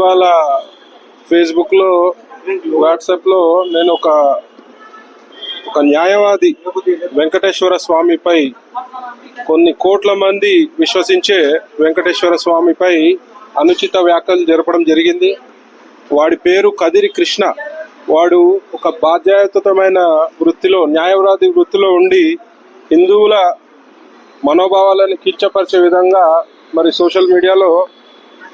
ఇవాళ ఫేస్బుక్లో వాట్సాప్లో నేను ఒక న్యాయవాది వెంకటేశ్వర స్వామిపై కొన్ని కోట్ల మంది విశ్వసించే వెంకటేశ్వర స్వామిపై అనుచిత వ్యాఖ్యలు జరపడం జరిగింది. వాడి పేరు కదిరి కృష్ణ. వాడు ఒక బాధ్యతమైన వృత్తిలో, న్యాయవాది వృత్తిలో ఉండి హిందువుల మనోభావాలను కించపరిచే విధంగా మరి సోషల్ మీడియాలో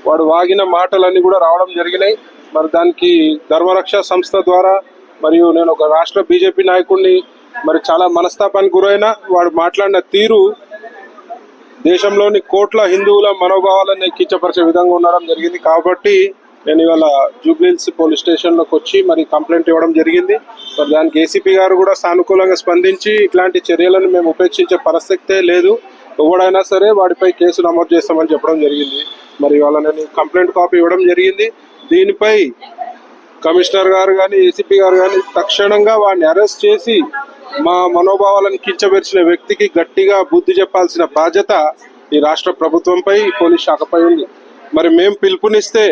వాడు వాగిన మాటలన్నీ కూడా రావడం జరిగినాయి. మరి దానికి ధర్మరక్ష సంస్థ ద్వారా మరియు నేను ఒక రాష్ట్ర బీజేపీ నాయకుడిని మరి చాలా మనస్తాపానికి గురైన వాడు మాట్లాడిన తీరు దేశంలోని కోట్ల హిందువుల మనోభావాలను కించపరిచే విధంగా ఉండడం జరిగింది. కాబట్టి నేను ఇవాళ జూబ్లీహిల్స్ పోలీస్ స్టేషన్లోకి వచ్చి మరి కంప్లైంట్ ఇవ్వడం జరిగింది. మరి దానికి ఏసీపీ గారు కూడా సానుకూలంగా స్పందించి ఇట్లాంటి చర్యలను మేము ఉపేక్షించే పరిస్థితే లేదు, ఎవడైనా సరే వాడిపై కేసు నమోదు చేస్తామని చెప్పడం జరిగింది. మరి ఇవాళ నేను కంప్లైంట్ కాపీ ఇవ్వడం జరిగింది. దీనిపై కమిషనర్ గారు కానీ ఏసీపీ గారు కానీ తక్షణంగా వాడిని అరెస్ట్ చేసి మా మనోభావాలను కించపరిచిన వ్యక్తికి గట్టిగా బుద్ధి చెప్పాల్సిన బాధ్యత ఈ రాష్ట్ర ప్రభుత్వంపై, పోలీస్ శాఖపై ఉంది. మరి మేము పిలుపునిస్తే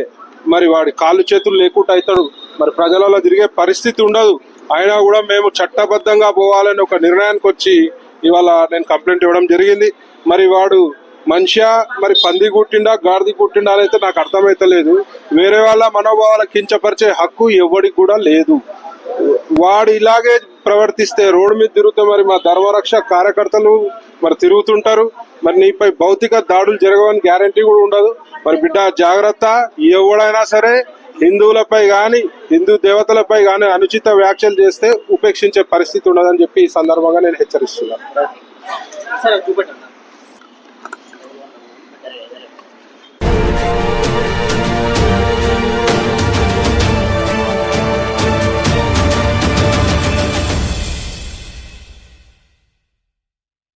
మరి వాడి కాళ్ళు చేతులు లేకుండా అవుతాడు, మరి ప్రజలలో తిరిగే పరిస్థితి ఉండదు. అయినా కూడా మేము చట్టబద్ధంగా పోవాలని ఒక నిర్ణయానికి వచ్చి ఇవాళ నేను కంప్లైంట్ ఇవ్వడం జరిగింది. మరి వాడు మనిషా మరి పంది కుట్టిండా గాడిది కుట్టిండా అయితే నాకు అర్థమైతలేదు. వేరే వాళ్ళ మనోభావాల కించపరిచే హక్కు ఎవడికి కూడా లేదు. వాడు ఇలాగే ప్రవర్తిస్తే రోడ్డు మీద తిరుగుతే మరి మా ధర్మరక్ష కార్యకర్తలు మరి తిరుగుతుంటారు. మరి నీపై భౌతిక దాడులు జరగవని గ్యారంటీ కూడా ఉండదు. మరి బిడ్డ జాగ్రత్త, ఎవడైనా సరే హిందువులపై కానీ హిందూ దేవతలపై కానీ అనుచిత వ్యాఖ్యలు చేస్తే ఉపేక్షించే పరిస్థితి ఉండదని చెప్పి ఈ సందర్భంగా నేను హెచ్చరిస్తున్నాను.